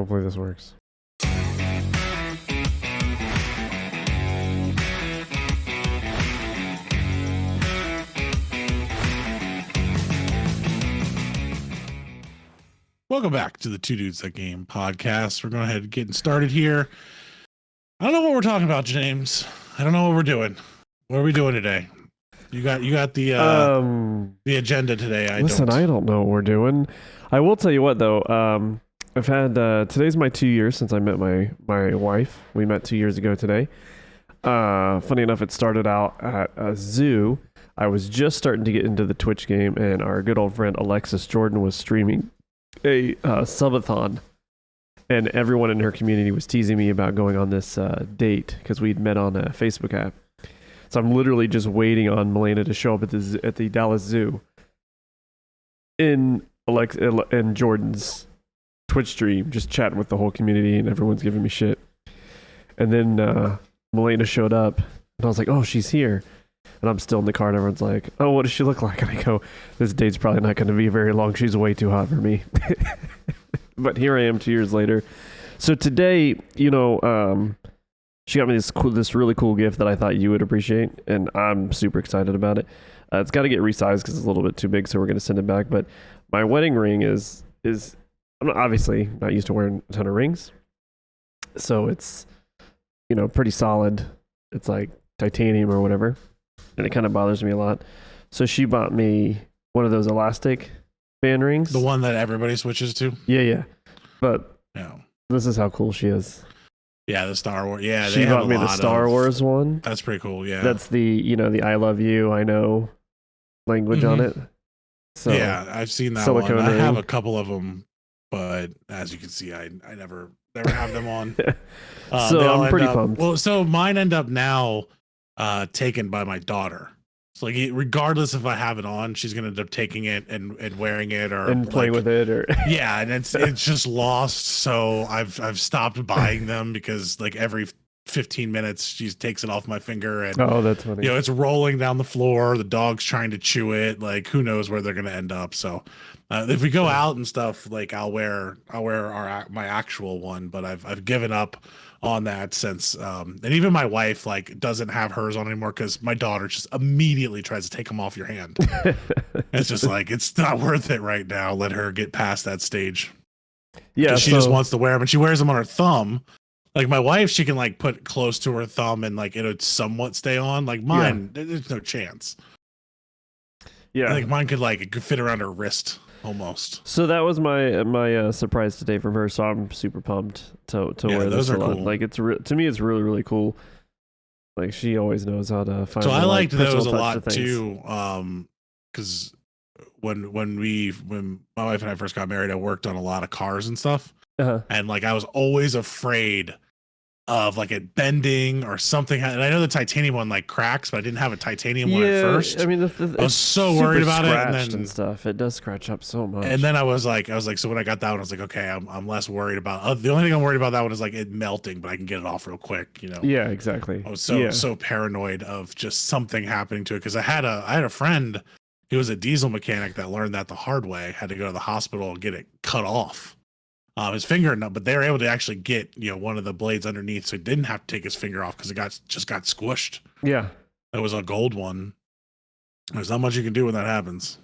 Hopefully this works. Welcome back to the Two Dudes That Game podcast. We're going ahead and getting started here. I don't know what we're talking about, James. I don't know what we're doing. What are we doing today? You got the agenda today. I don't know what we're doing. I will tell you what though. I've had today's my 2 years since I met my wife. We met 2 years ago today. Funny enough, it started out at a zoo. I was just starting to get into the Twitch game, and our good old friend Alexis Jordan was streaming a subathon, and everyone in her community was teasing me about going on this date because we'd met on a Facebook app. So I'm literally just waiting on Milena to show up at the Dallas Zoo in and Jordan's Twitch stream, just chatting with the whole community, and everyone's giving me shit. And then Milena showed up, and I was like, "Oh, she's here." And I'm still in the car, and everyone's like, "Oh, what does she look like?" And I go, "This date's probably not going to be very long. She's way too hot for me." But here I am 2 years later. So today, she got me this really cool gift that I thought you would appreciate, and I'm super excited about it. It's got to get resized because it's a little bit too big, so we're going to send it back. But my wedding ring is I'm obviously not used to wearing a ton of rings, so it's pretty solid. It's like titanium or whatever. And it kind of bothers me a lot. So she bought me one of those elastic band rings. The one that everybody switches to? Yeah. But this is how cool she is. Yeah, the Star Wars. Yeah, she bought me the Star Wars one. That's pretty cool, yeah. That's the I love you, I know language on it. So yeah, I've seen that one. I have a couple of them, but as you can see, I never have them on. So I'm pretty pumped. Well, so mine end up now taken by my daughter. So like regardless if I have it on, she's gonna end up taking it and wearing it and playing with it or yeah, and it's just lost. So I've stopped buying them because like every 15 minutes she takes it off my finger and that's funny. It's rolling down the floor. The dog's trying to chew it. Like who knows where they're gonna end up. So if we go out and stuff, like I'll wear my actual one, but I've given up on that since and even my wife like doesn't have hers on anymore because my daughter just immediately tries to take them off your hand. It's just like it's not worth it right now. Let her get past that stage. Yeah, she just wants to wear them, and she wears them on her thumb. Like my wife, she can like put close to her thumb and like it'll somewhat stay on. Like mine, there's no chance. Yeah, I think mine could fit around her wrist almost. So that was my surprise today from her. So I'm super pumped to wear those this are a lot. cool. Like to me, it's really really cool. Like she always knows how to find. So I liked those a lot too. Because when my wife and I first got married, I worked on a lot of cars and stuff. And like I was always afraid of like it bending or something. And I know the titanium one like cracks, but I didn't have a titanium one at first. I mean, I was so worried about it, and stuff. It does scratch up so much. And then I was like, so when I got that one, I was like, okay, I'm less worried about. The only thing I'm worried about that one is like it melting, but I can get it off real quick. Yeah, exactly. I was so paranoid of just something happening to it because I had a friend who was a diesel mechanic that learned that the hard way. Had to go to the hospital and get it cut off. His finger, but they were able to actually get one of the blades underneath, so he didn't have to take his finger off because it got squished. Yeah, it was a gold one. There's not much you can do when that happens.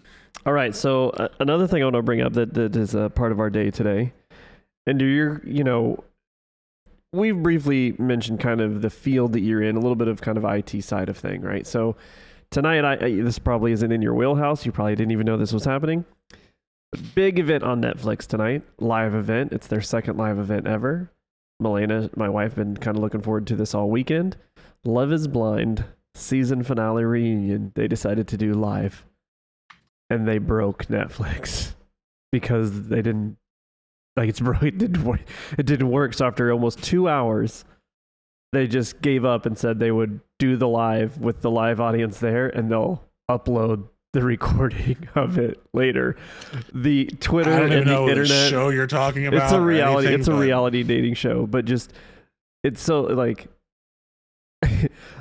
All right, so another thing I want to bring up that is a part of our day today, and we've briefly mentioned kind of the field that you're in, a little bit of kind of IT side of thing, right? So tonight, this probably isn't in your wheelhouse. You probably didn't even know this was happening. Big event on Netflix tonight, live event. It's their second live event ever. Milena, my wife, been kind of looking forward to this all weekend. Love is Blind season finale reunion. They decided to do live, and they broke Netflix because they didn't it didn't work. So after almost 2 hours, they just gave up and said they would do the live with the live audience there, and they'll upload the recording of it later. The Twitter and the internet show you're talking about. It's a reality. It's a reality dating show, but just it's so like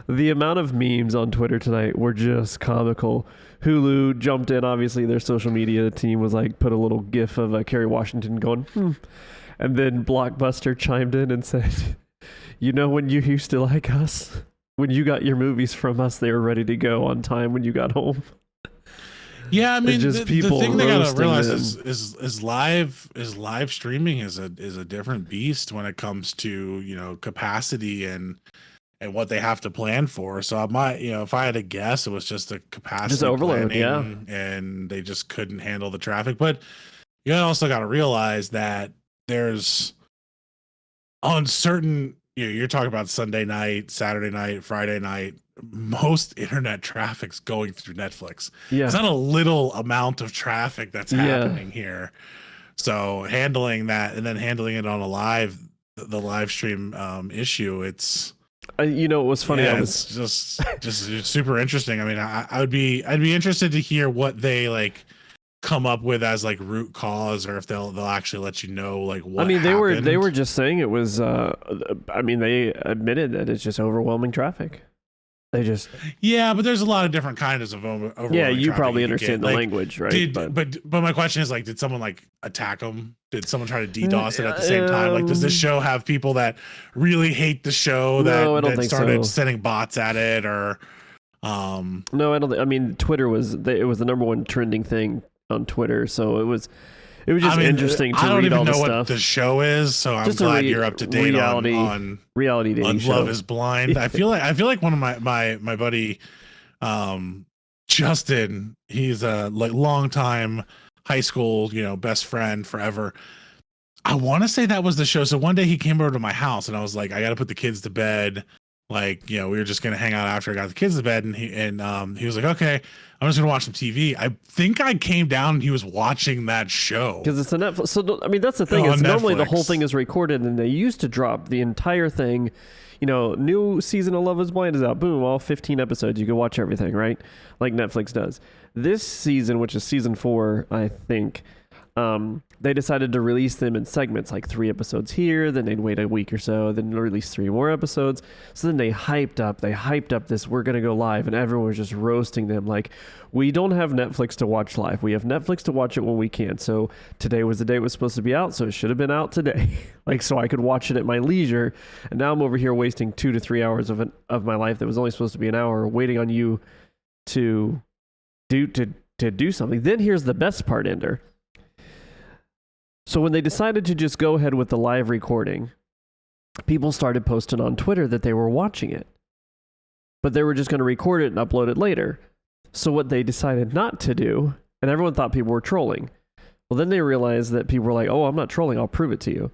the amount of memes on Twitter tonight were just comical. Hulu jumped in. Obviously, their social media team was like put a little GIF of Kerry Washington going, And then Blockbuster chimed in and said, "You know when you used to like us? When you got your movies from us, they were ready to go on time when you got home." Yeah, I mean, just the people thing they gotta roasting realize them. is live streaming is a different beast when it comes to, you know, capacity and what they have to plan for. So I might, you know, if I had to guess, it was just a capacity overload, yeah. planning, and they just couldn't handle the traffic. But you also got to realize that there's on certain, you know, you're talking about Sunday night, Saturday night, Friday night, most internet traffic's going through Netflix. Yeah. It's not a little amount of traffic that's happening here. So handling that and then handling it on the live stream issue, it's, you know, it was funny. yeah, it's just super interesting. I mean, I'd be interested to hear what they like come up with as like root cause, or if they'll actually let you know like what. I mean, they happened. were just saying it was. I mean, they admitted that it's just overwhelming traffic. They just, yeah, but there's a lot of different kinds of overwhelming yeah. You traffic probably can understand get. the Like, language, right? but my question is, like, did someone like attack them? Did someone try to DDoS it at the same time? Like, does this show have people that really hate the show No, I don't that think started so. sending bots at it, or No, I don't. I mean, Twitter was it was the number one trending thing on Twitter, so it was just interesting to I don't read even all know the what stuff. the show is, so I'm Just glad you're up to date on reality dating show. Love is Blind. I feel like one of my buddy Justin, he's a like longtime high school, you know, best friend forever. I want to say that was the show. So one day he came over to my house and I was like, I got to put the kids to bed. Like, you know, we were just gonna hang out after I got the kids to bed, and he was like, okay, I'm just gonna watch some TV. I think I came down and he was watching that show because it's a Netflix. So I mean, that's the thing. Is normally the whole thing is recorded, and they used to drop the entire thing. You know, new season of Love is Blind is out. Boom, all 15 episodes. You can watch everything, right? Like Netflix does. This season, which is season 4, I think, they decided to release them in segments, like 3 episodes here, then they'd wait a week or so, then release 3 more episodes. So then they hyped up this, we're going to go live, and everyone was just roasting them like, we don't have Netflix to watch live. We have Netflix to watch it when we can. So today was the day it was supposed to be out, so it should have been out today. Like, so I could watch it at my leisure. And now I'm over here wasting 2 to 3 hours of my life that was only supposed to be an hour, waiting on you to do something. Then here's the best part, Ender. So when they decided to just go ahead with the live recording, people started posting on Twitter that they were watching it, but they were just going to record it and upload it later. So what they decided not to do, and everyone thought people were trolling. Well, then they realized that people were like, oh, I'm not trolling, I'll prove it to you.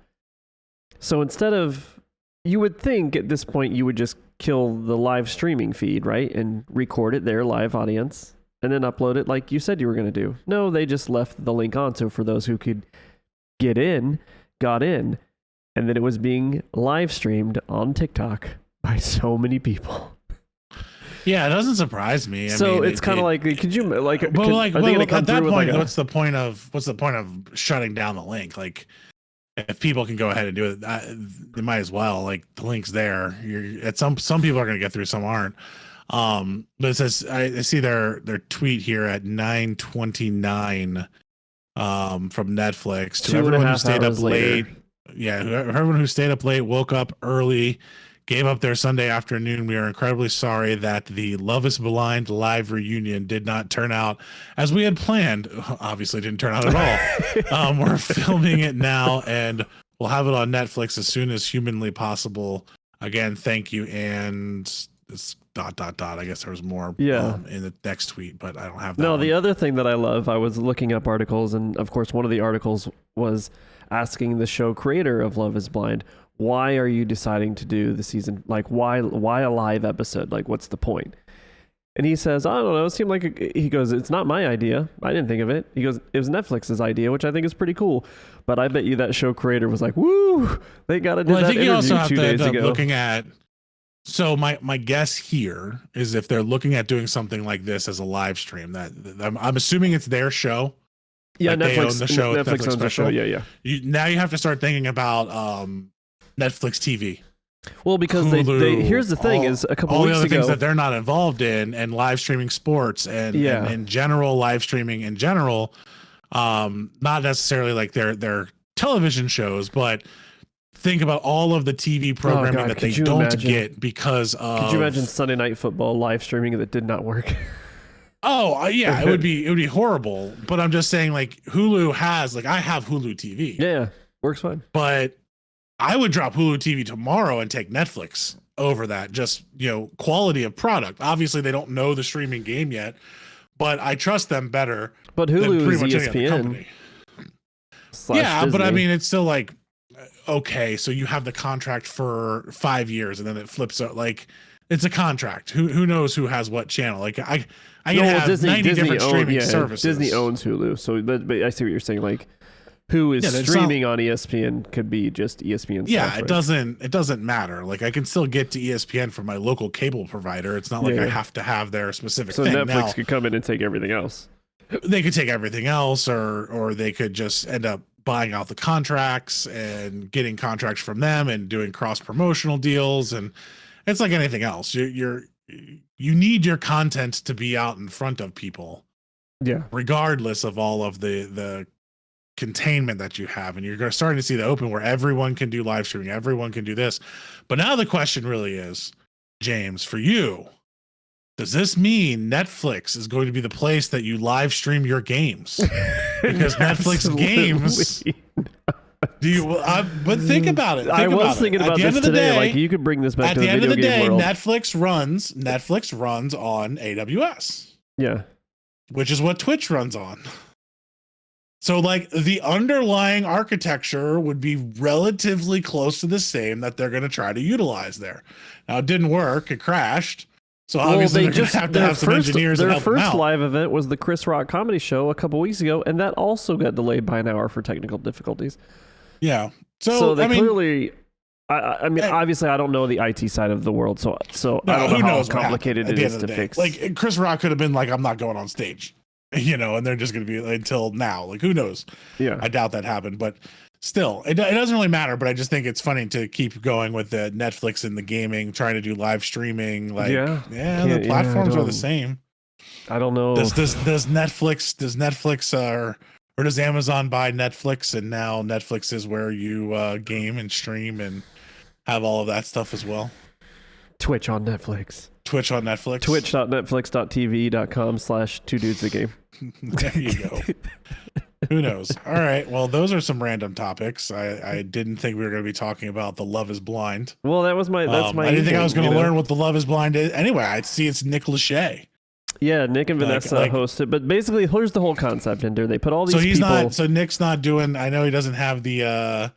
So instead of, you would think at this point you would just kill the live streaming feed, right? And record it there, live audience, and then upload it like you said you were going to do. No, they just left the link on, so for those who could got in, and then it was being live streamed on TikTok by so many people. Yeah, it doesn't surprise me. I mean, it's kind of like, could you like? But like, at that point, what's the point of shutting down the link? Like, if people can go ahead and do it, they might as well. Like, the link's there. Some people are going to get through, some aren't. But it says I see their tweet here at 9:29. From Netflix to everyone who stayed up late. Yeah, everyone who stayed up late, woke up early, gave up their Sunday afternoon. We are incredibly sorry that the Love is Blind live reunion did not turn out as we had planned. Obviously didn't turn out at all. We're filming it now and we'll have it on Netflix as soon as humanly possible. Again, thank you. And it's ... I guess there was more in the next tweet, but I don't have that. No, the other thing that I love, I was looking up articles, and of course one of the articles was asking the show creator of Love is Blind, why are you deciding to do the season? Like, why a live episode? Like, what's the point? And he says, I don't know, it seemed like, he goes, it's not my idea. I didn't think of it. He goes, it was Netflix's idea, which I think is pretty cool. But I bet you that show creator was like, woo, they got to do that interview 2 days ago. I think you also have to end up looking at, so my guess here is if they're looking at doing something like this as a live stream, that I'm assuming it's their show. Yeah, like Netflix, they own the show. Netflix owns the show. Yeah. Now you have to start thinking about Netflix TV. Well, because Hulu, they here's the thing is a couple all weeks the other ago, things that they're not involved in, and live streaming sports and in general, live streaming in general, not necessarily like their television shows, but think about all of the TV programming that they don't get because of. Could you imagine Sunday Night Football live streaming that did not work? Oh yeah, it would be horrible. But I'm just saying, like Hulu has, like I have Hulu TV. Yeah, works fine. But I would drop Hulu TV tomorrow and take Netflix over that. Just quality of product. Obviously, they don't know the streaming game yet, but I trust them better. But Hulu is ESPN. Yeah, but I mean, it's still like okay. So you have the contract for 5 years, and then it flips out. Like it's a contract. Who knows who has what channel? Like I can have Disney different streaming services. Disney owns Hulu, so but I see what you're saying. Like, who is streaming on ESPN could be just ESPN. Yeah, stuff, right? It doesn't matter. Like I can still get to ESPN from my local cable provider. It's not like I have to have their specific thing. So Netflix could come in and take everything else. They could take everything else, or they could just end up buying out the contracts and getting contracts from them and doing cross promotional deals. And it's like anything else. You need your content to be out in front of people. Yeah. Regardless of all of the containment that you have. And you're starting to see the open where everyone can do live streaming. Everyone can do this. But now the question really is, James, for you, does this mean Netflix is going to be the place that you live stream your games? Because Netflix games. But think about it. I was thinking about this today. Like you could bring this back to the video game world. Netflix runs on AWS. Yeah, which is what Twitch runs on. So like the underlying architecture would be relatively close to the same that they're going to try to utilize there. Now it didn't work; it crashed. So obviously they're going to have some engineers. Their first live event was the Chris Rock comedy show a couple weeks ago, and that also got delayed by an hour for technical difficulties. Yeah. So they clearly. I mean, obviously, I don't know the IT side of the world, so I don't know how complicated it is to fix. Like Chris Rock could have been like, "I'm not going on stage," and they're just going to be until now. Like, who knows? Yeah, I doubt that happened, but still, it doesn't really matter. But I just think it's funny to keep going with the Netflix and the gaming, trying to do live streaming. Like, the platforms are the same. I don't know. Does Netflix or does Amazon buy Netflix, and now Netflix is where you game and stream and have all of that stuff as well? Twitch on Netflix. Twitch.netflix.tv.com/2dudesagame. There you go. Who knows? All right. Well, those are some random topics. I didn't think we were going to be talking about the Love is Blind. Well, that's my. I didn't think I was going to learn what the Love is Blind is. Anyway, I see it's Nick Lachey. Yeah, Nick and Vanessa hosted, but basically, here's the whole concept. Ender, they put all these. So Nick's not doing. I know he doesn't have the.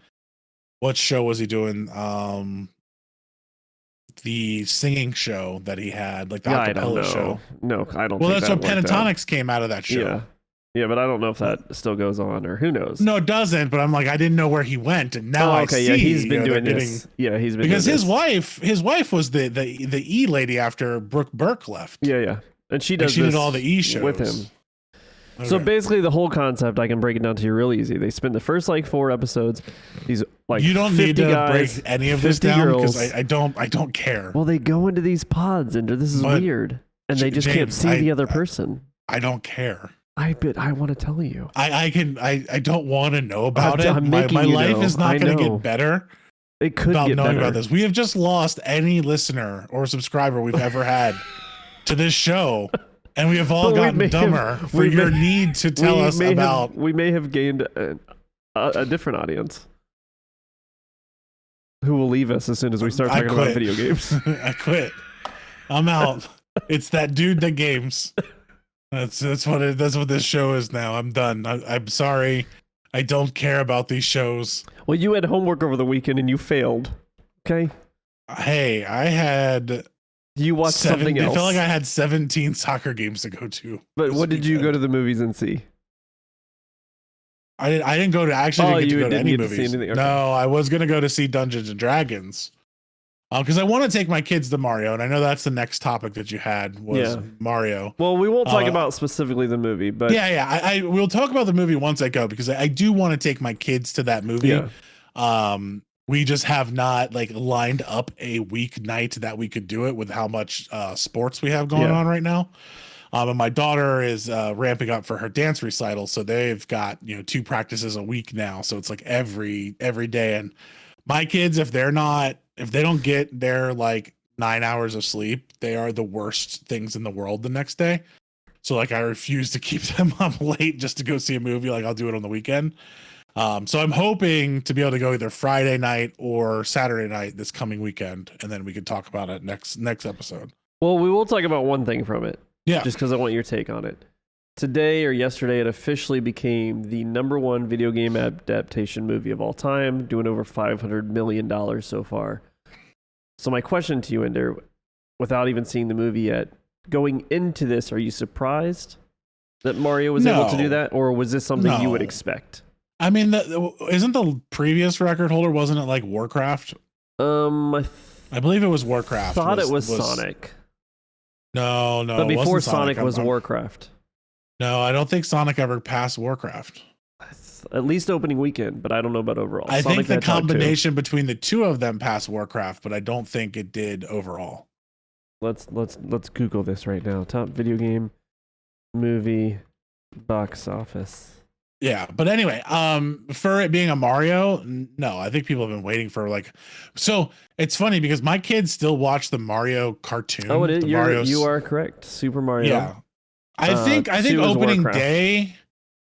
What show was he doing? The singing show that he had, like the acapella show. No, I don't. Well, that's what Pentatonics came out of that show. Yeah, but I don't know if that still goes on or who knows. No, it doesn't. But I'm like, I didn't know where he went, and now I see. Yeah, he's been doing this. Yeah, he's been because his wife was the E lady after Brooke Burke left. Yeah, and she did all the E shows with him. Okay. So basically, the whole concept, I can break it down to you real easy. They spend the first 4 episodes. These you don't need to break any of this down because I don't care. Well, they go into these pods, and this is weird, and they just can't see the other person. I don't care. I want to tell you. I don't want to know about it. My life is not going to get better. It could get knowing better. About this. We have just lost any listener or subscriber we've ever had to this show. And we have all gotten dumber for your need to tell us about. We may have gained a different audience who will leave us as soon as we start talking about video games. I quit. I'm out. It's that dude that games. That's what this show is now. I'm done. I'm sorry. I don't care about these shows. Well, you had homework over the weekend and you failed. Okay. Hey, I had. You watched something else. I felt like I had 17 soccer games to go to. But what did you go to the movies and see? I didn't go to didn't go to any movies. Okay. No, I was gonna go to see Dungeons and Dragons. Because I want to take my kids to Mario, and I know that's the next topic that you had was Mario. Well, we won't talk about specifically the movie, but I we'll talk about the movie once I go because I do want to take my kids to that movie. Yeah. We just have not lined up a weeknight that we could do it with how much sports we have going on right now. And my daughter is ramping up for her dance recital, so they've got 2 practices a week now. So it's like every day. And my kids, if they don't get their like 9 hours of sleep, they are the worst things in the world the next day. So like I refuse to keep them up late just to go see a movie. Like I'll do it on the weekend. So I'm hoping to be able to go either Friday night or Saturday night this coming weekend, and then we can talk about it next episode. Well, we will talk about one thing from it. Yeah. Just because I want your take on it. Today or yesterday, it officially became the #1 video game adaptation movie of all time, doing over $500 million so far. So my question to you, Ender, without even seeing the movie yet, going into this, are you surprised that Mario was able to do that, or was this something you would expect? I mean, isn't the previous record holder, wasn't it like Warcraft? I believe it was Warcraft. Thought it was Sonic. No. But before Sonic was Warcraft. No, I don't think Sonic ever passed Warcraft. At least opening weekend, but I don't know about overall. I think the combination between the two of them passed Warcraft, but I don't think it did overall. Let's Google this right now. Top video game movie box office. Yeah, but anyway, for it being a Mario, no, I think people have been waiting for like. So it's funny because my kids still watch the Mario cartoon. Oh, it is. You are correct. Super Mario. Yeah, I think opening day.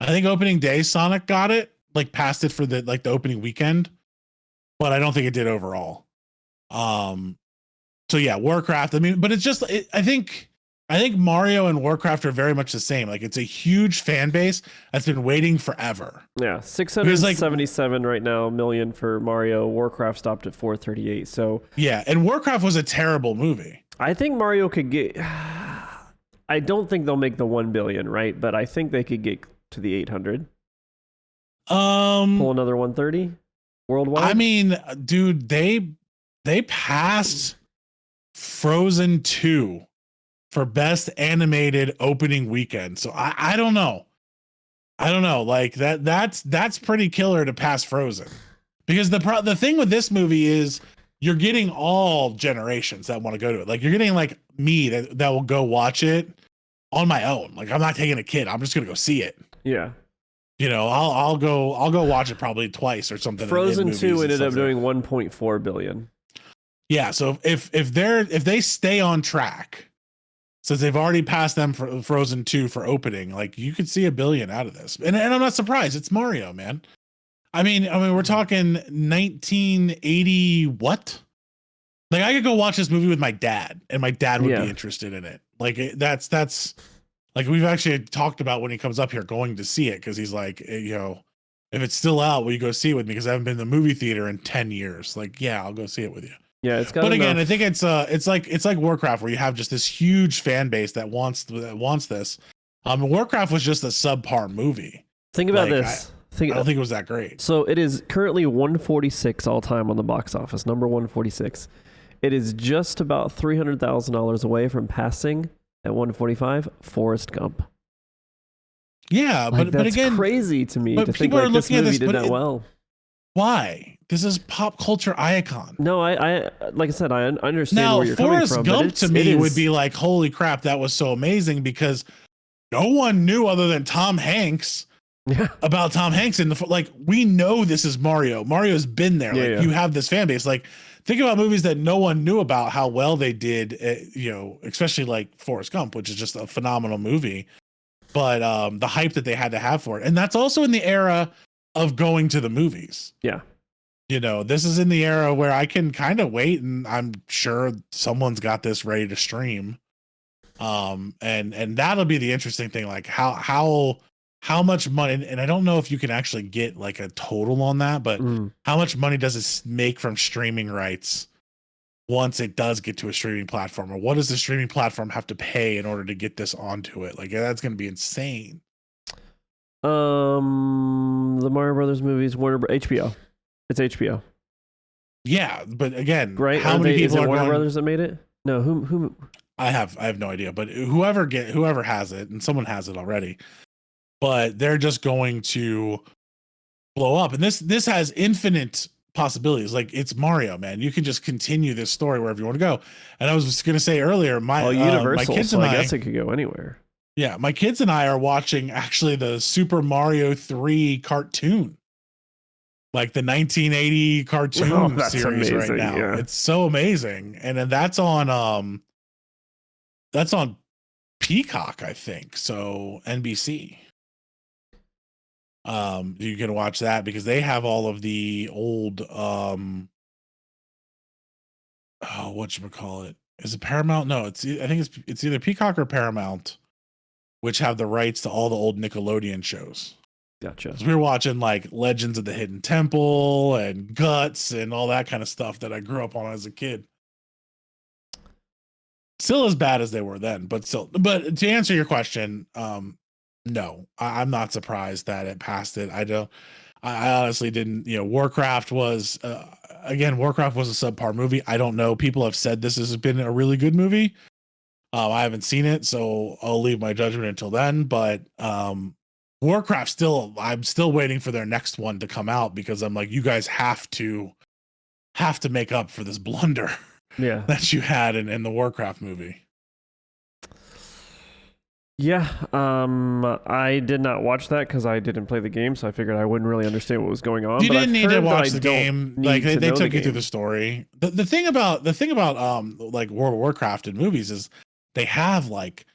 I think opening day Sonic got it, like passed it for the opening weekend, but I don't think it did overall. So yeah, Warcraft. I mean, but it's just I think Mario and Warcraft are very much the same. Like it's a huge fan base that's been waiting forever. Yeah, 677 right now million for Mario. Warcraft stopped at 438. So yeah, and Warcraft was a terrible movie. I think Mario could get. I don't think they'll make the 1 billion, right? But I think they could get to the 800. Pull another 130 worldwide. I mean, dude, they passed Frozen 2 for best animated opening weekend. So I don't know. Like that's pretty killer to pass Frozen, because the thing with this movie is you're getting all generations that want to go to it. Like you're getting like me that will go watch it on my own. Like I'm not taking a kid. I'm just gonna go see it. Yeah. I'll go watch it probably twice or something. Frozen 2 ended up doing 1.4 billion. Yeah. So if they stay on track, since they've already passed them for Frozen 2 for opening, like you could see 1 billion out of this. And I'm not surprised. It's Mario, man. I mean, we're talking 1980, what? Like I could go watch this movie with my dad and my dad would be interested in it. Like that's like we've actually talked about when he comes up here going to see it. Cause he's like, if it's still out, will you go see it with me? Cause I haven't been in the movie theater in 10 years. Like, yeah, I'll go see it with you. Yeah, it's got. But again, I think it's like Warcraft, where you have just this huge fan base that wants this. Warcraft was just a subpar movie. Think about this. I don't think it was that great. So it is currently 146 all time on the box office, number 146. It is just about $300,000 away from passing at 145 Forrest Gump. Yeah, like, but again, crazy to me to think like this movie did that well. Why? This is pop culture icon. No, I like I said, I understand now, where you're coming from. Forrest Gump to me would be like, holy crap, that was so amazing, because no one knew other than Tom Hanks about Tom Hanks. And like, we know this is Mario. Mario's been there. You have this fan base. Like, think about movies that no one knew about, how well they did, especially like Forrest Gump, which is just a phenomenal movie. But the hype that they had to have for it. And that's also in the era of going to the movies. Yeah. This is in the era where I can kind of wait, and I'm sure someone's got this ready to stream. And that'll be the interesting thing, like how much money, and I don't know if you can actually get like a total on that, but how much money does it make from streaming rights once it does get to a streaming platform, or what does the streaming platform have to pay in order to get this onto it? Like that's going to be insane. The Mario Brothers movies, HBO. It's HBO. Yeah, but again, right? How many people are Warner Brothers that made it? No, who? I have no idea, but whoever has it, and someone has it already, but they're just going to blow up. And this has infinite possibilities. Like, it's Mario, man. You can just continue this story wherever you want to go. And I was just going to say earlier, my Universal, my kids so and I guess it could go anywhere. Yeah, my kids and I are watching actually the Super Mario 3 cartoon, like the 1980 Oh, cartoon that's series right amazing. now. Yeah. It's so amazing. And then that's on Peacock, I think. So NBC. You can watch that because they have all of the old oh, whatchamacallit. Is it Paramount? No, I think it's either Peacock or Paramount, which have the rights to all the old Nickelodeon shows. Gotcha. Because we were watching like Legends of the Hidden Temple and Guts and all that kind of stuff that I grew up on as a kid. Still as bad as they were then, but still. But to answer your question, no, I'm not surprised that it passed it. I honestly didn't. Warcraft was Warcraft was a subpar movie. I don't know. People have said this has been a really good movie. I haven't seen it, so I'll leave my judgment until then. But Warcraft I'm still waiting for their next one to come out because I'm like, you guys have to make up for this blunder that you had in the Warcraft movie. Yeah, I did not watch that because I didn't play the game, so I figured I wouldn't really understand what was going on. You didn't need to watch the don't game. Like need to they know took the you through game. the story. The thing about like World of Warcraft in movies is they have like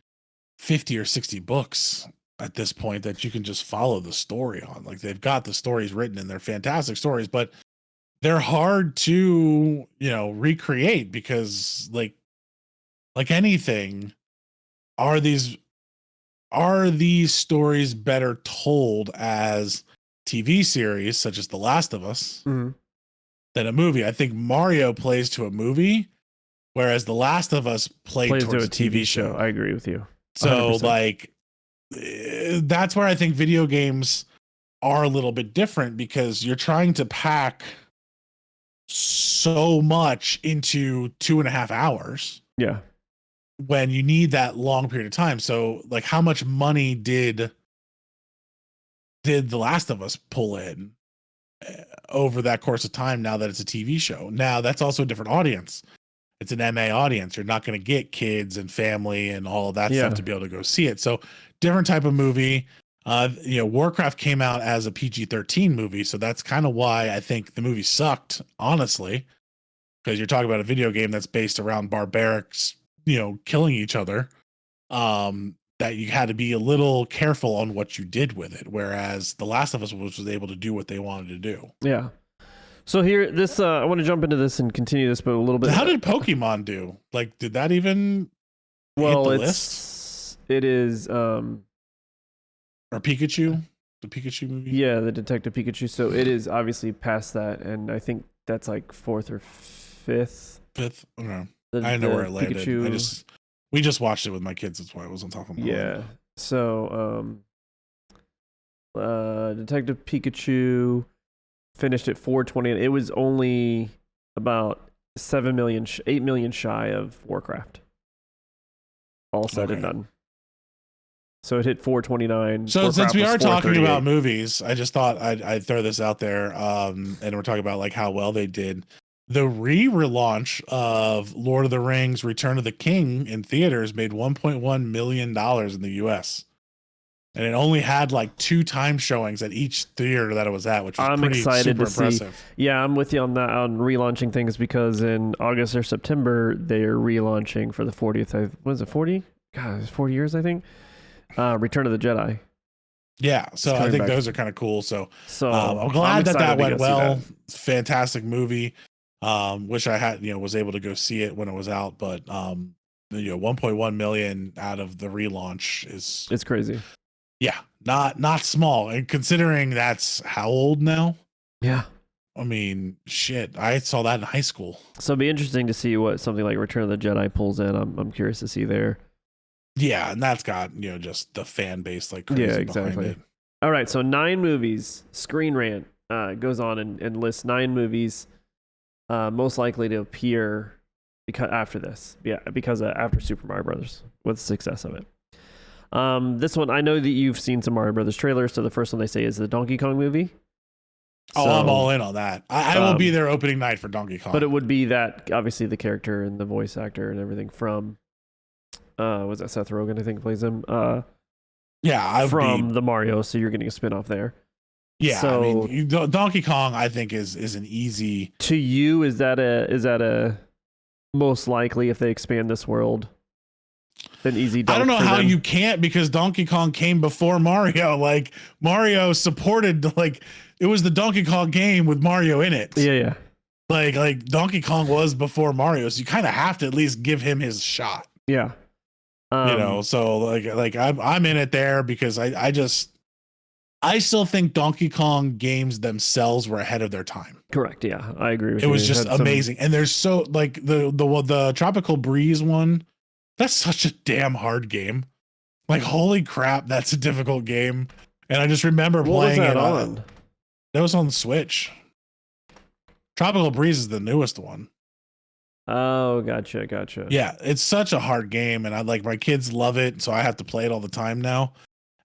50 or 60 books at this point that you can just follow the story on. Like they've got the stories written and they're fantastic stories, but they're hard to, recreate because like anything, are these stories better told as TV series such as The Last of Us Mhm. than a movie? I think Mario plays to a movie, whereas The Last of Us plays towards a TV show. I agree with you. 100%. So like that's where I think video games are a little bit different because you're trying to pack so much into 2.5 hours. Yeah. When you need that long period of time. So like how much money did The Last of Us pull in over that course of time now that it's a TV show? Now that's also a different audience. It's an MA audience. You're not going to get kids and family and all of that stuff to be able to go see it. So different type of movie. Warcraft came out as a PG-13 movie. So that's kind of why I think the movie sucked, honestly, because you're talking about a video game that's based around barbarics, killing each other, that you had to be a little careful on what you did with it. Whereas The Last of Us was able to do what they wanted to do. Yeah. So here, I want to jump into this and continue this, but a little bit. How did Pokemon do? Like, did that even hit the list? It is, or Pikachu, the Pikachu movie? Yeah, the Detective Pikachu. So it is obviously past that, and I think that's like fourth or fifth. Fifth? Okay. I know where it landed. Pikachu. We just watched it with my kids. That's why I wasn't talking about it. Yeah. So, Detective Pikachu finished at 420. It was only about 8 million shy of Warcraft. All said and done. So it hit 429. So Warcraft since we are talking about 438. movies, I just thought I'd throw this out there. And we're talking about like how well they did. The relaunch of Lord of the Rings: Return of the King in theaters made $1.1 million in the US. And it only had like 2 time showings at each theater that it was at, which was super impressive. Yeah, I'm with you on that, on relaunching things, because in August or September, they're relaunching for the 40th. Was it 40? God, it's 40 years, I think. Return of the Jedi. Yeah, so I think those are kind of cool. So I'm glad I'm that went well. Fantastic movie. Wish I had, was able to go see it when it was out, but 1.1 million out of the relaunch it's crazy. Yeah, not small. And considering that's how old now? Yeah. I mean, shit, I saw that in high school. So it'd be interesting to see what something like Return of the Jedi pulls in. I'm curious to see there. Yeah, and that's got, just the fan base like crazy. Yeah, exactly. Behind it. All right, so 9 movies. Screen Rant goes on and lists 9 movies most likely to appear after this. Yeah, because after Super Mario Brothers, with the success of it. This one, I know that you've seen some Mario Brothers trailers, so the first one they say is the Donkey Kong movie. Oh, so, I'm all in on that. I will be there opening night for Donkey Kong. But it would be that, obviously, the character and the voice actor and everything from Was that Seth Rogen? I think plays him. Yeah, From the Mario, so you're getting a spin-off there. Yeah, so, I mean, Donkey Kong, I think is an easy. To you, is that a most likely if they expand this world? An easy dunk. I don't know how them? you can't, because Donkey Kong came before Mario. Like Mario supported, like it was the Donkey Kong game with Mario in it. Yeah. Like Donkey Kong was before Mario, so you kind of have to at least give him his shot. Yeah. So like I'm in it there because I still think Donkey Kong games themselves were ahead of their time. Correct. Yeah, I agree with you. It was just amazing. And there's so like the Tropical Breeze one, that's such a damn hard game. Like, holy crap, that's a difficult game. And I just remember playing it on. That was on the Switch. Tropical Breeze is the newest one. Oh, gotcha. Yeah, it's such a hard game, and my kids love it, so I have to play it all the time now.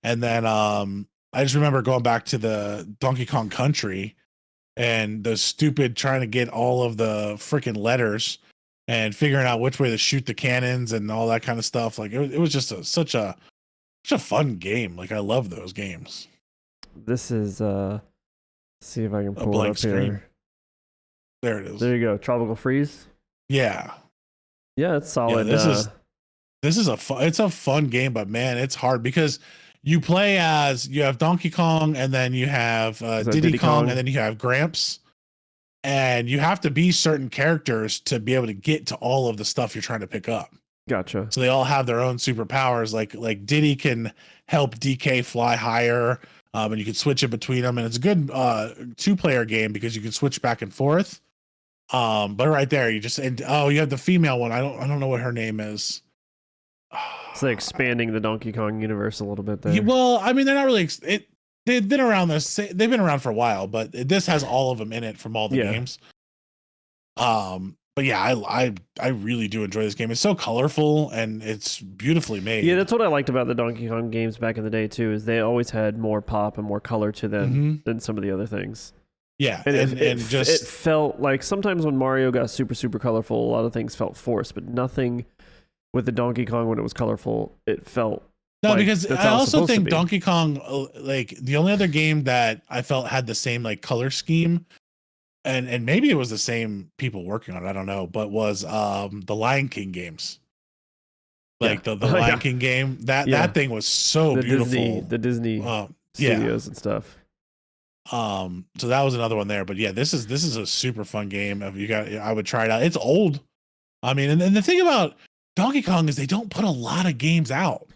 And then I just remember going back to the Donkey Kong Country and the stupid trying to get all of the freaking letters and figuring out which way to shoot the cannons and all that kind of stuff. Like it was just such a fun game. Like I love those games. This is see if I can pull it up screen. here. There it is. There you go. Tropical Freeze. Yeah. Yeah, it's solid. Yeah, this is it's a fun game, but man, it's hard because you have Donkey Kong, and then you have Diddy Kong, and then you have Gramps, and you have to be certain characters to be able to get to all of the stuff you're trying to pick up. Gotcha. So they all have their own superpowers. Like Diddy can help DK fly higher, and you can switch it between them, and it's a good 2-player game because you can switch back and forth. But right there, you have the female one. I don't know what her name is. So expanding the Donkey Kong universe a little bit there. Well, I mean, they're not really. They've been around they've been around for a while, but this has all of them in it from all the games. But yeah, I really do enjoy this game. It's so colorful and it's beautifully made. Yeah, that's what I liked about the Donkey Kong games back in the day too. Is they always had more pop and more color to them than some of the other things. Yeah, and it felt like sometimes when Mario got super colorful, a lot of things felt forced, but nothing with the Donkey Kong when it was colorful, it felt because I also think Donkey Kong, like the only other game that I felt had the same like color scheme, and maybe it was the same people working on it, I don't know, but was the Lion King games. Like the Lion King game, that thing was so beautiful. The Disney studios and stuff. So that was another one there, but yeah, this is a super fun game. I would try it out. It's old. I mean, and the thing about Donkey Kong is they don't put a lot of games out,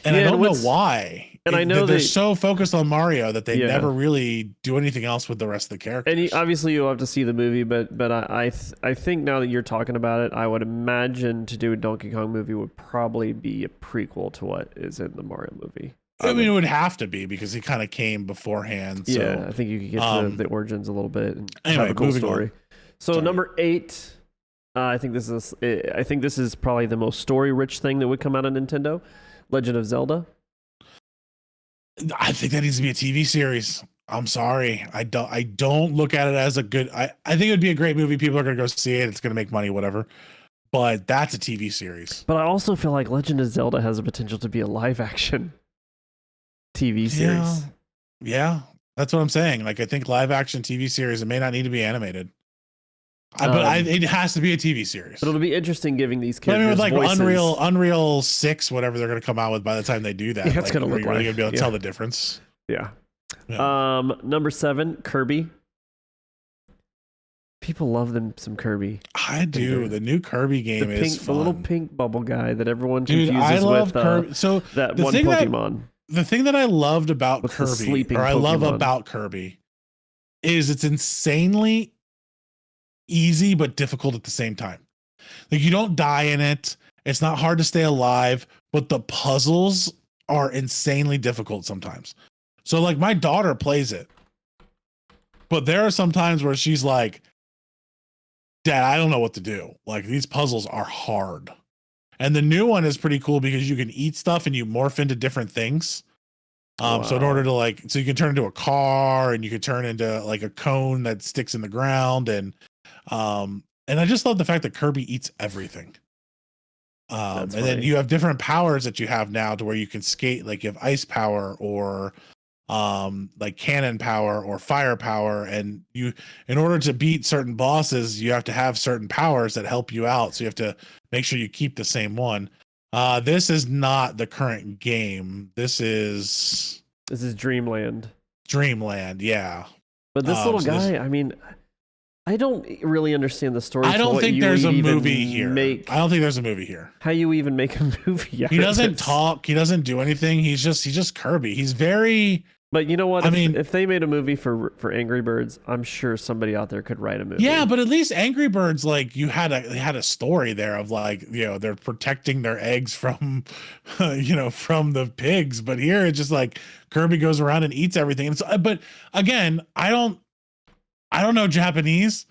and I don't know why. And I know they're so focused on Mario that they never really do anything else with the rest of the characters. And obviously you'll have to see the movie, but I think now that you're talking about it, I would imagine to do a Donkey Kong movie would probably be a prequel to what is in the Mario movie. I mean, it would have to be because he kind of came beforehand. So. Yeah, I think you could get to the origins a little bit and anyway, have a cool story. So number 8. I think this is probably the most story-rich thing that would come out of Nintendo, Legend of Zelda. I think that needs to be a TV series. I'm sorry, I don't look at it as a good. I think it would be a great movie. People are gonna go see it. It's gonna make money, whatever. But that's a TV series. But I also feel like Legend of Zelda has the potential to be a live-action TV series. Yeah, that's what I'm saying. Like, I think live-action TV series. It may not need to be animated. But it has to be a TV series. But it'll be interesting giving these characters with like voices. Unreal 6, whatever they're going to come out with by the time they do that. Yeah, it's going to look like. You're going to be able to tell the difference. Yeah. Number 7, Kirby. People love them some Kirby. I do. The new Kirby game is fun. The little pink bubble guy that everyone confuses I love with Kirby. So that one Pokemon. The thing that I loved about with Kirby, or I love about Kirby, is it's insanely easy but difficult at the same time. Like, you don't die in it. It's not hard to stay alive, but the puzzles are insanely difficult sometimes. So like my daughter plays it, but there are some times where she's like, Dad, I don't know what to do. Like, these puzzles are hard. And the new one is pretty cool because you can eat stuff and you morph into different things. So in order to so you can turn into a car, and you can turn into like a cone that sticks in the ground, and I just love the fact that Kirby eats everything. And That's then funny. you have different powers that you have now to where you can skate, like you have ice power or like cannon power or fire power, and you, in order to beat certain bosses, you have to have certain powers that help you out, so you have to make sure you keep the same one. This is not the current game. This is Dreamland. Dreamland, yeah. But this little So guy, I mean, I don't really understand the story. I don't think there's a movie here. Make, I don't think there's a movie here. how you even make a movie? He doesn't talk. He doesn't do anything. He's just Kirby. He's very. But you know what? I mean, if they made a movie for Angry Birds, I'm sure somebody out there could write a movie. Yeah, but at least Angry Birds, like they had a story there of like, you know, they're protecting their eggs from, you know, from the pigs. But here it's just like Kirby goes around and eats everything. And so, but again, I don't know Japanese.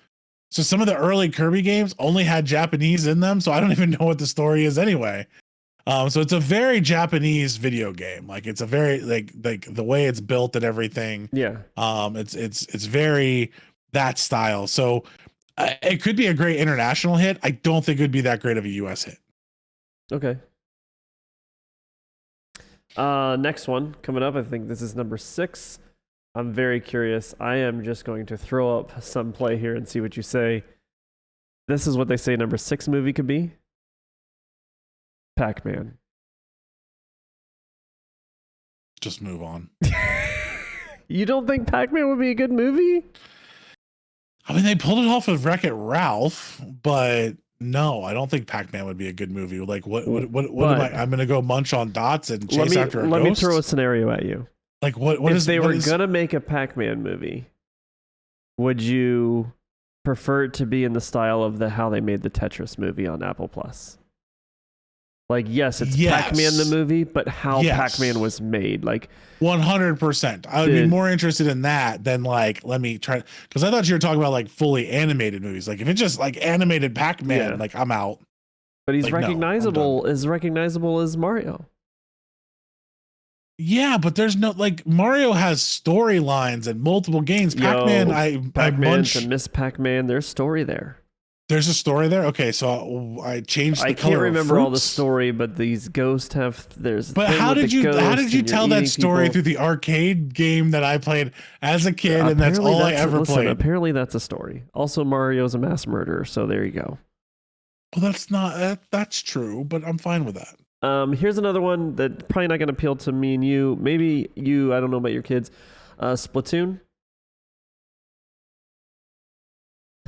So some of the early Kirby games only had Japanese in them. So I don't even know what the story is anyway. So it's a very Japanese video game. Like it's a very like the way it's built and everything. Yeah. It's very that style. So it could be a great international hit. I don't think it would be that great of a US hit. Okay. Next one coming up. I think this is number 6. I'm very curious. I am just going to throw up some play here and see what you say. This is what they say number 6 movie could be. Pac-Man. Just move on. You don't think Pac-Man would be a good movie? I mean, they pulled it off with Wreck-It Ralph, but no, I don't think Pac-Man would be a good movie. Like, what am I? I'm gonna go munch on dots and chase after a ghost? Let me throw a scenario at you. Like, what if is? They what were is, gonna make a Pac-Man movie, would you prefer it to be in the style of how they made the Tetris movie on Apple Plus? Like, yes, it's Pac-Man the movie, but how Pac-Man was made, like 100%. I would be more interested in that than like, let me try, because I thought you were talking about like fully animated movies. Like if it's just like animated Pac-Man, like I'm out. But he's like, recognizable, as recognizable as Mario. Yeah, but there's no, like, Mario has storylines and multiple games. Pac-Man, Pac-Man to Miss Pac-Man, there's story there. There's a story there. Okay, so I changed the color. I can't remember all the story, but these ghosts have. But how did you tell that story through the arcade game that I played as a kid, and that's all I ever played? Apparently, that's a story. Also, Mario's a mass murderer, so there you go. Well, that's not that's true, but I'm fine with that. Here's another one that probably not going to appeal to me and you. Maybe you. I don't know about your kids. Splatoon.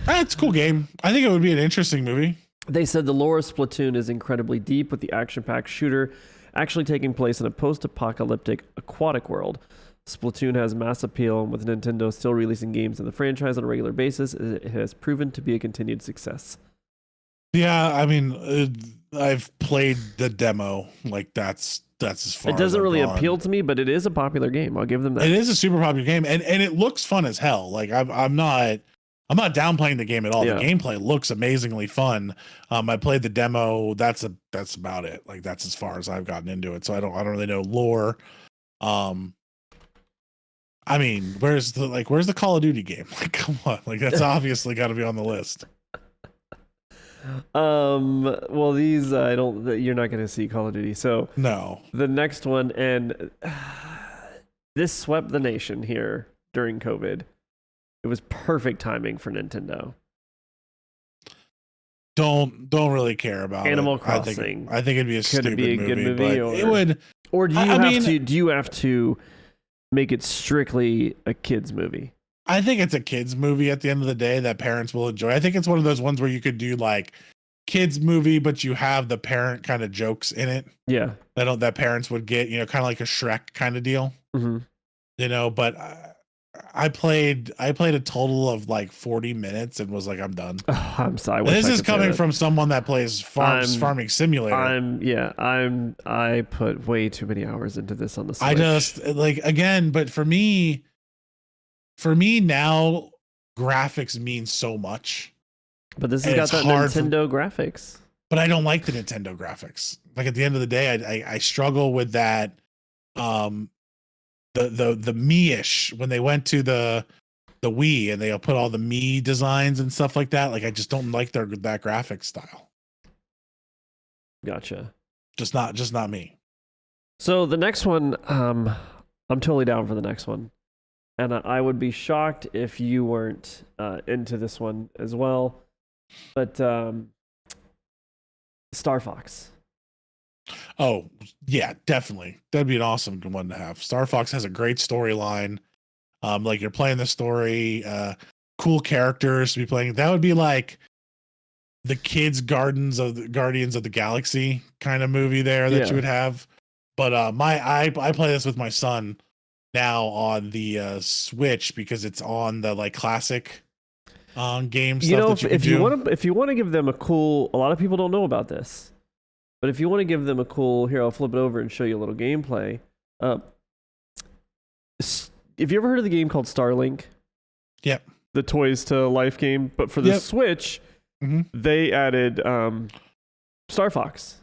It's a cool game. I think it would be an interesting movie. They said the lore of Splatoon is incredibly deep, with the action-packed shooter actually taking place in a post-apocalyptic aquatic world. Splatoon has mass appeal, and with Nintendo still releasing games in the franchise on a regular basis, it has proven to be a continued success. Yeah, I mean, I've played the demo. Like that's as far. It doesn't really appeal to me, but it is a popular game. I'll give them that. It is a super popular game, and it looks fun as hell. Like I'm not downplaying the game at all. Yeah. The gameplay looks amazingly fun. I played the demo. That's about it. Like that's as far as I've gotten into it. So I don't really know lore. I mean, where's the Call of Duty game? Like, come on, like that's obviously got to be on the list. Well, these you're not going to see Call of Duty. So no, the next one, and this swept the nation here during COVID. It was perfect timing for Nintendo. Don't really care about Animal Crossing. I think it'd be a stupid movie, good movie, but it would. Or do you have to make it strictly a kids movie? I think it's a kids movie at the end of the day that parents will enjoy. I think it's one of those ones where you could do like kids movie, but you have the parent kind of jokes in it. Yeah, that parents would get. You know, kind of like a Shrek kind of deal. Mm-hmm. You know, but. I played a total of like 40 minutes and was like, I'm done. Oh, I'm sorry. This is coming from someone that plays Farming Simulator. I put way too many hours into this on the Switch. I just like, again, but for me now, graphics mean so much. But this has got that Nintendo graphics. But I don't like the Nintendo graphics. Like at the end of the day, I struggle with that. The Mii-ish when they went to the Wii and they put all the Mii designs and stuff like that. Like I just don't like that graphic style. Gotcha. Just not me. So the next one, I'm totally down for the next one, and I would be shocked if you weren't into this one as well. But Star Fox. Oh yeah, definitely. That'd be an awesome one to have. Star Fox has a great storyline. Like you're playing the story, cool characters to be playing. That would be like the kids' Guardians of the Galaxy kind of movie there that you would have. But I play this with my son now on the Switch because it's on the like classic game stuff. You know, that you if you want to give them a lot of people don't know about this, but if you want to give them a cool, here I'll flip it over and show you a little gameplay. Have you ever heard of the game called Starlink? Yep. The Toys to Life game, but for the Switch, they added Star Fox,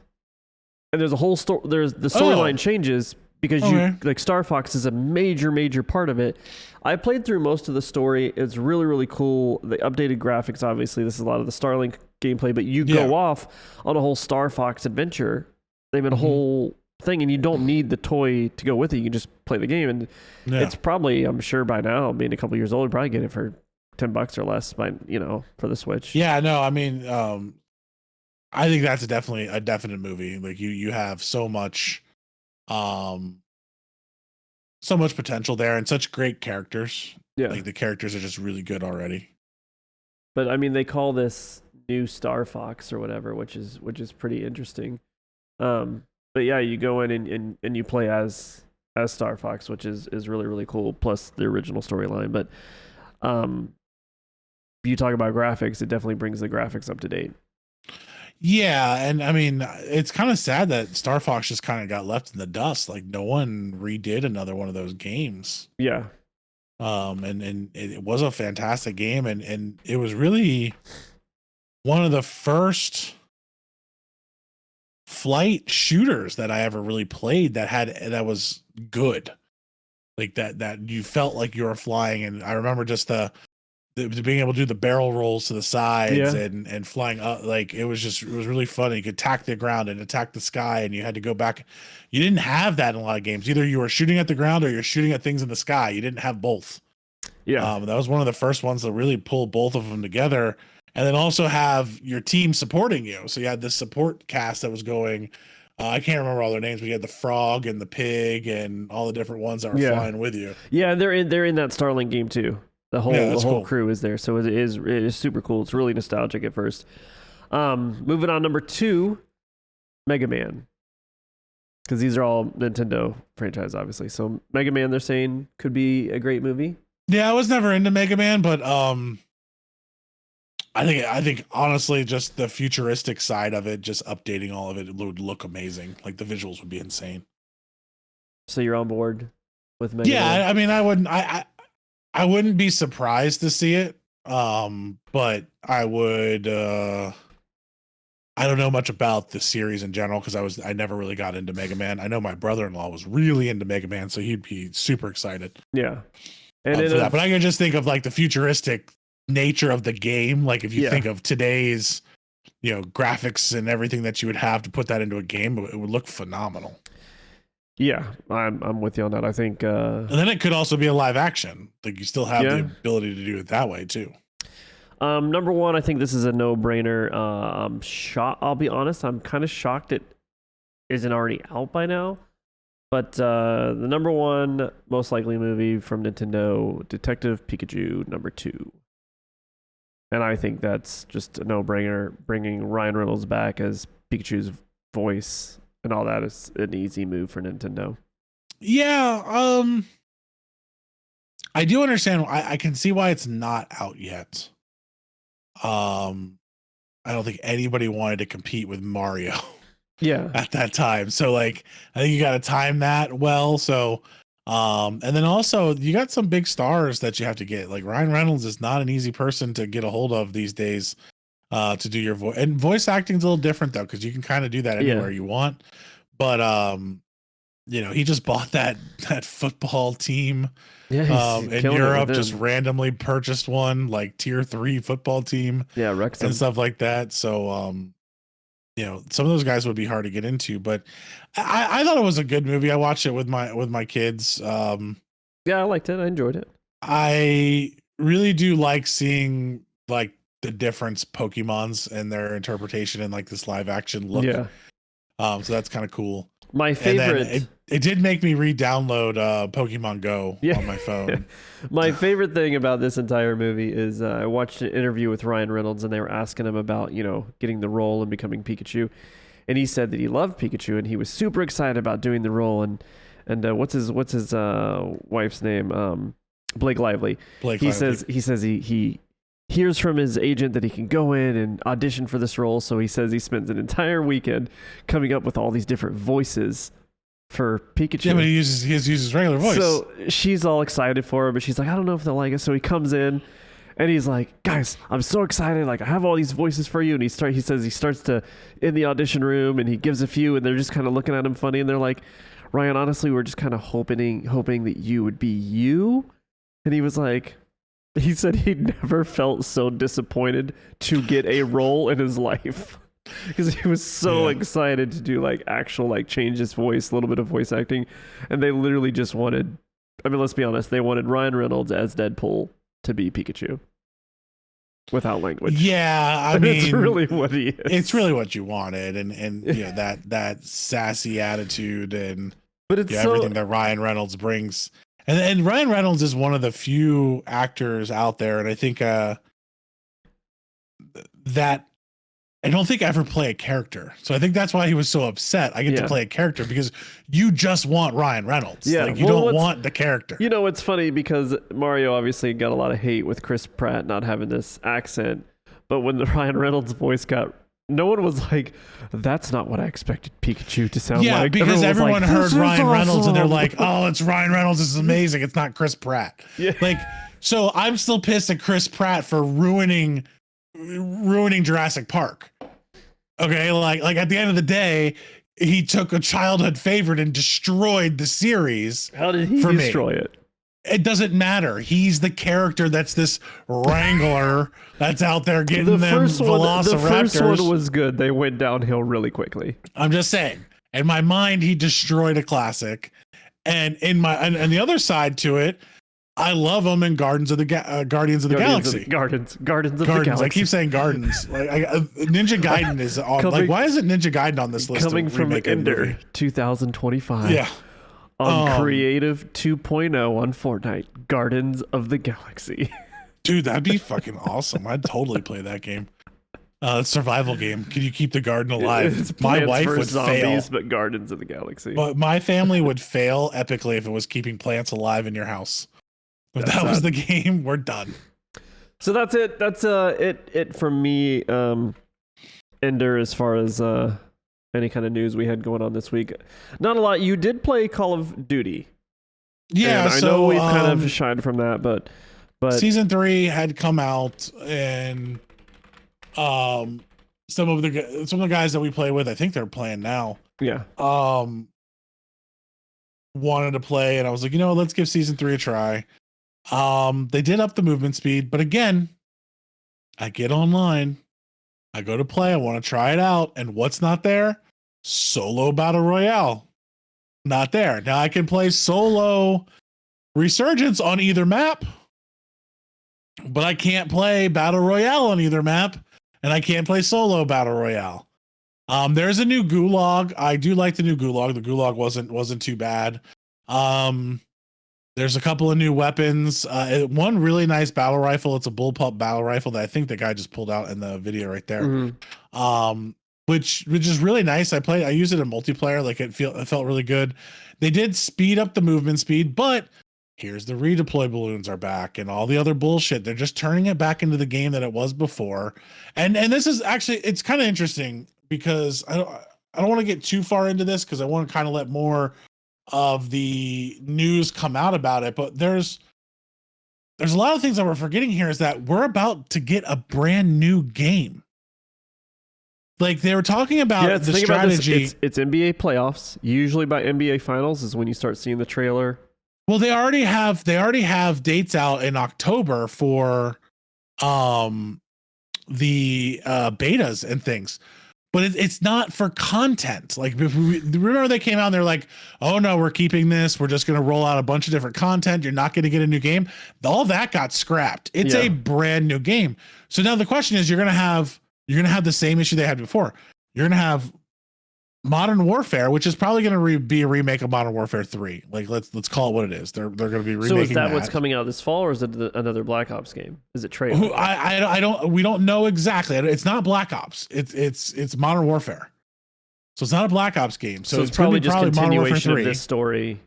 and there's a whole story. There's the storyline changes because like Star Fox is a major part of it. I played through most of the story. It's really cool. The updated graphics, obviously, this is a lot of the Starlink gameplay, but you go off on a whole Star Fox adventure. They made a whole thing, and you don't need the toy to go with it. You can just play the game, and it's probably, I'm sure by now, being a couple years old, probably get it for $10 or less by for the Switch. Yeah, no, I mean, I think that's definitely a definite movie. Like you have so much potential there and such great characters. Yeah, like the characters are just really good already. But I mean, they call this new Star Fox or whatever, which is pretty interesting. But yeah, you go in and you play as Star Fox, which is really cool. Plus the original storyline, but you talk about graphics, it definitely brings the graphics up to date. Yeah, and I mean, it's kind of sad that Star Fox just kind of got left in the dust. Like no one redid another one of those games. Yeah. And it was a fantastic game, and it was really one of the first flight shooters that I ever really played that was good. Like that you felt like you were flying, and I remember just the being able to do the barrel rolls to the sides and flying up. Like it was really fun. You could attack the ground and attack the sky, and you had to go back. You didn't have that in a lot of games. Either you were shooting at the ground or you're shooting at things in the sky. You didn't have both. Yeah. That was one of the first ones that really pulled both of them together, and then also have your team supporting you. So you had this support cast that was going. I can't remember all their names, but you had the frog and the pig and all the different ones that were flying with you. Yeah, they're in that Starlink game too. The whole crew is there, so it is super cool. It's really nostalgic at first. Moving on, number 2, Mega Man, because these are all Nintendo franchise, obviously. So Mega Man, they're saying, could be a great movie. Yeah, I was never into Mega Man, but I think honestly, just the futuristic side of it, just updating all of it would look amazing. Like the visuals would be insane. So you're on board with Mega Man? Yeah, I mean, I wouldn't be surprised to see it. But I would I don't know much about the series in general because I never really got into Mega Man. I know my brother-in-law was really into Mega Man, so he'd be super excited. Yeah. And for that. But I can just think of like the futuristic nature of the game. Like if you think of today's, graphics and everything that you would have to put that into a game, it would look phenomenal. Yeah, I'm with you on that. I think, and then it could also be a live action. Like you still have the ability to do it that way too. Number 1, I think this is a no-brainer. I'll be honest, I'm kind of shocked it isn't already out by now. But the number 1 most likely movie from Nintendo, Detective Pikachu number 2. And I think that's just a no-brainer. Bringing Ryan Reynolds back as Pikachu's voice and all that is an easy move for Nintendo. Yeah, I do understand. I can see why it's not out yet. I don't think anybody wanted to compete with Mario. Yeah. At that time. So like, I think you got to time that well. So, and then also you got some big stars that you have to get. Like Ryan Reynolds is not an easy person to get a hold of these days. To do your voice, and voice acting is a little different though, because you can kind of do that anywhere you want. But he just bought that football team in Europe, just randomly purchased one, like tier 3 football team, Wrexham and stuff like that. So some of those guys would be hard to get into, but I thought it was a good movie. I watched it with my kids. Yeah, I liked it. I enjoyed it. I really do like seeing like the difference Pokemons and their interpretation in like this live action look. Yeah. So that's kind of cool. My favorite. It did make me re-download Pokemon Go on my phone. My favorite thing about this entire movie is I watched an interview with Ryan Reynolds, and they were asking him about getting the role and becoming Pikachu, and he said that he loved Pikachu and he was super excited about doing the role. And what's his wife's name? Blake Lively. He says he hears from his agent that he can go in and audition for this role. So he says he spends an entire weekend coming up with all these different voices for Pikachu. Yeah, but he uses his regular voice. So she's all excited for him, but she's like, I don't know if they'll like it. So he comes in and he's like, guys, I'm so excited. Like, I have all these voices for you. And he says he starts to in the audition room and he gives a few and they're just kind of looking at him funny. And they're like, Ryan, honestly, we're just kind of hoping that you would be you. And he was like, he said he never felt so disappointed to get a role in his life because he was so excited to do like actual like change his voice, a little bit of voice acting. And they literally just wanted, I mean, let's be honest, they wanted Ryan Reynolds as Deadpool to be Pikachu without language. Yeah, I mean, it's really what he is. It's really what you wanted, and that sassy attitude and it's everything that Ryan Reynolds brings. And Ryan Reynolds is one of the few actors out there, and I think that I don't think I ever play a character. So I think that's why he was so upset. I get to play a character because you just want Ryan Reynolds. Yeah, like you don't want the character. It's funny because Mario obviously got a lot of hate with Chris Pratt not having this accent, but when the Ryan Reynolds voice no one was like, that's not what I expected Pikachu to sound like. Yeah, because everyone heard Ryan Reynolds and they're like, oh, it's Ryan Reynolds. This is amazing. It's not Chris Pratt. Yeah. Like, so I'm still pissed at Chris Pratt for ruining Jurassic Park. Okay, like at the end of the day, he took a childhood favorite and destroyed the series. How did he destroy it? It doesn't matter. He's the character that's this wrangler that's out there getting them velociraptors. The first one was good. They went downhill really quickly. I'm just saying. In my mind, he destroyed a classic. And and the other side to it, I love him in Guardians of the Galaxy. Gardens of the Galaxy. I keep saying gardens. Ninja Gaiden is on. Why isn't Ninja Gaiden on this list? Coming from Ender 2025. Yeah. On Creative 2.0 on Fortnite, Gardens of the Galaxy. Dude, that'd be fucking awesome. I'd totally play that game. Survival game. Can you keep the garden alive? My wife would fail. But Gardens of the Galaxy. But my family would fail epically if it was keeping plants alive in your house. If that was the game, we're done. So that's it. That's it from me, Ender, as far as any kind of news we had going on this week. Not a lot. You did play Call of Duty. Yeah, I know we've kind of shied from that, but season 3 had come out, and some of the guys that we play with, I think they're playing now. Yeah. Wanted to play, and I was like, let's give season 3 a try. They did up the movement speed, but again, I get online. I go to play. I want to try it out. And what's not there? Solo Battle Royale. Not there. Now I can play solo Resurgence on either map, but I can't play Battle Royale on either map, and I can't play solo Battle Royale. There's a new Gulag. I do like the new Gulag. The Gulag wasn't too bad. There's a couple of new weapons. One really nice battle rifle. It's a bullpup battle rifle that I think the guy just pulled out in the video right there. Mm-hmm. Which is really nice. I used it in multiplayer. Like it felt really good. They did speed up the movement speed, but here's the redeploy balloons are back and all the other bullshit. They're just turning it back into the game that it was before. And this is actually, it's kind of interesting because I don't want to get too far into this because I want to kind of let more of the news come out about it, but there's a lot of things that we're forgetting here is that we're about to get a brand new game. Like they were talking about the strategy. It's NBA playoffs. Usually by NBA finals is when you start seeing the trailer. Well, they already have dates out in October for the betas and things. but it's not for content. Like if we remember, they came out and they're like, "Oh no, we're keeping this. We're just going to roll out a bunch of different content. You're not going to get a new game." All that got scrapped. It's a brand new game. So now the question is, you're going to have the same issue they had before. You're going to have Modern Warfare, which is probably going to be a remake of Modern Warfare 3. Like let's call it what it is. They're going to be remaking. So is that what's coming out this fall, or is it another Black Ops game? Is it trade? We don't know exactly. It's not Black Ops. It's Modern Warfare. So it's not a Black Ops game. So it's probably just continuation of this story.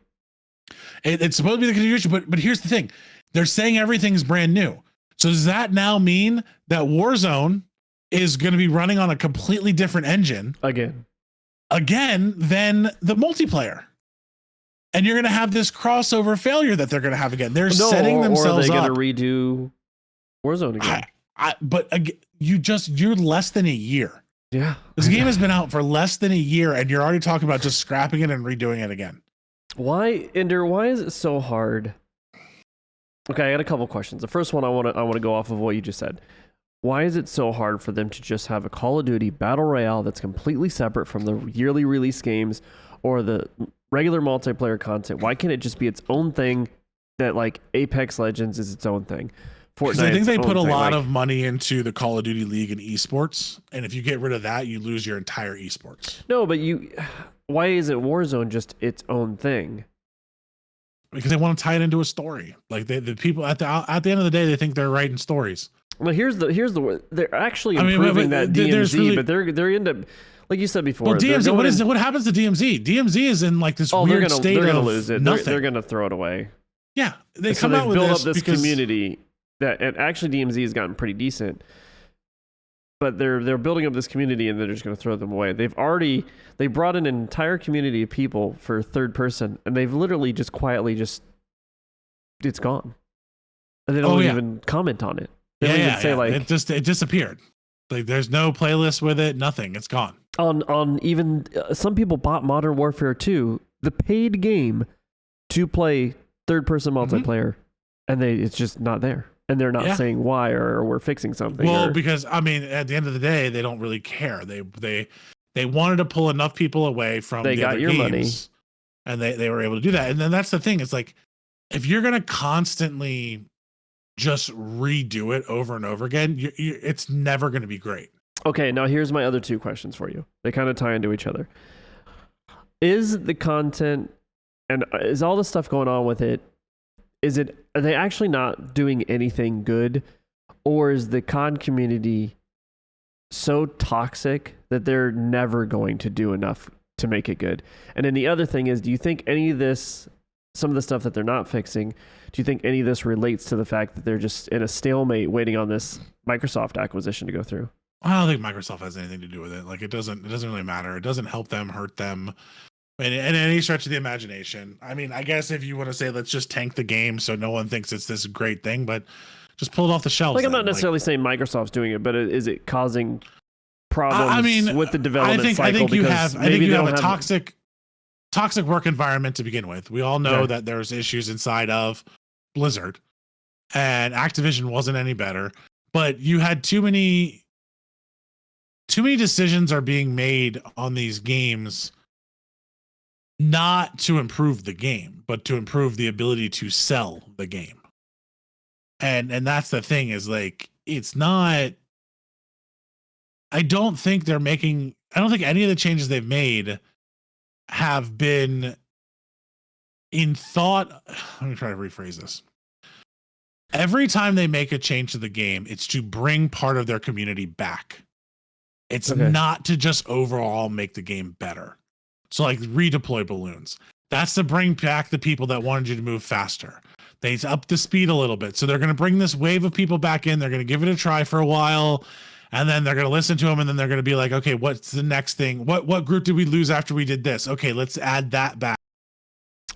It's supposed to be the continuation, but here's the thing: they're saying everything's brand new. So does that now mean that Warzone is going to be running on a completely different engine again than the multiplayer? And you're going to have this crossover failure that they're going to have again. They're setting themselves up. Or are they going to redo Warzone again? But you're less than a year. Yeah. This game has been out for less than a year, and you're already talking about just scrapping it and redoing it again. Why, Ender? Why is it so hard? Okay, I got a couple questions. The first one, I want to go off of what you just said. Why is it so hard for them to just have a Call of Duty Battle Royale that's completely separate from the yearly release games or the regular multiplayer content? Why can't it just be its own thing, that like Apex Legends is its own thing? Fortnite, I think they put a lot of money into the Call of Duty League and esports, and if you get rid of that, you lose your entire esports. No, but why isn't Warzone just its own thing? Because they want to tie it into a story. Like the people at the end of the day, they think they're writing stories. Well, here's the they're actually improving that DMZ, but they're into, like you said before. Well, DMZ, what happens to DMZ? DMZ is in like this weird state. They're gonna lose it. They're gonna throw it away. Yeah, they come out with build up this community that, and actually DMZ has gotten pretty decent, but they're building up this community and they're just gonna throw them away. They brought in an entire community of people for third person, and they've literally just quietly it's gone, and they don't even comment on it. They don't even say like it disappeared. Like there's no playlist with it, nothing. It's gone. On even some people bought Modern Warfare 2, the paid game, to play third person multiplayer, and it's just not there. And they're not saying why or we're fixing something. Well, because I mean, at the end of the day, they don't really care. They wanted to pull enough people away from the other games, money, and they were able to do that. And then that's the thing. It's like if you're gonna constantly just redo it over and over again, it's never going to be great. Okay, now here's my other two questions for you. They kind of tie into each other. Is the content and is all the stuff going on with it, are they actually not doing anything good, or is the COD community so toxic that they're never going to do enough to make it good? And then the other thing is, do you think any of this, some of the stuff that they're not fixing, do you think any of this relates to the fact that they're just in a stalemate waiting on this Microsoft acquisition to go through? I don't think Microsoft has anything to do with it. Like it doesn't really matter. It doesn't help them, hurt them in any stretch of the imagination. I mean, I guess if you want to say, let's just tank the game so no one thinks it's this great thing, but just pull it off the shelves. Like I'm not necessarily saying Microsoft's doing it, but is it causing problems with the development cycle? I think you have a toxic work environment to begin with. We all know that there's issues inside of Blizzard, and Activision wasn't any better, but you had too many decisions are being made on these games, not to improve the game, but to improve the ability to sell the game. And that's the thing, is like, it's not, I don't think any of the changes they've made have been in thought. Let me try to rephrase this. Every time they make a change to the game, it's to bring part of their community back. It's not to just overall make the game better. So like redeploy balloons. That's to bring back the people that wanted you to move faster. They up the speed a little bit. So they're going to bring this wave of people back in. They're going to give it a try for a while, and then they're going to listen to them, and then they're going to be like, okay, what's the next thing? What group did we lose after we did this? Okay, let's add that back.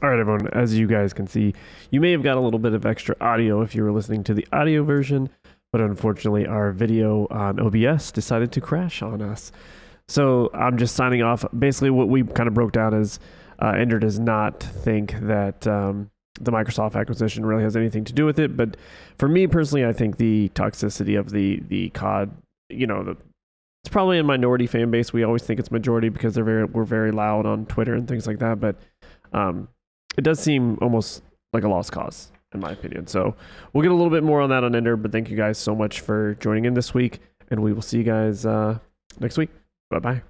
All right, everyone, as you guys can see, you may have got a little bit of extra audio if you were listening to the audio version, but unfortunately our video on OBS decided to crash on us. So I'm just signing off. Basically what we kind of broke down is Ender does not think that the Microsoft acquisition really has anything to do with it, but for me personally, I think the toxicity of the COD, the it's probably a minority fan base. We always think it's majority because we're very loud on Twitter and things like that. But it does seem almost like a lost cause, in my opinion. So we'll get a little bit more on that on Ender. But thank you guys so much for joining in this week, and we will see you guys next week. Bye bye.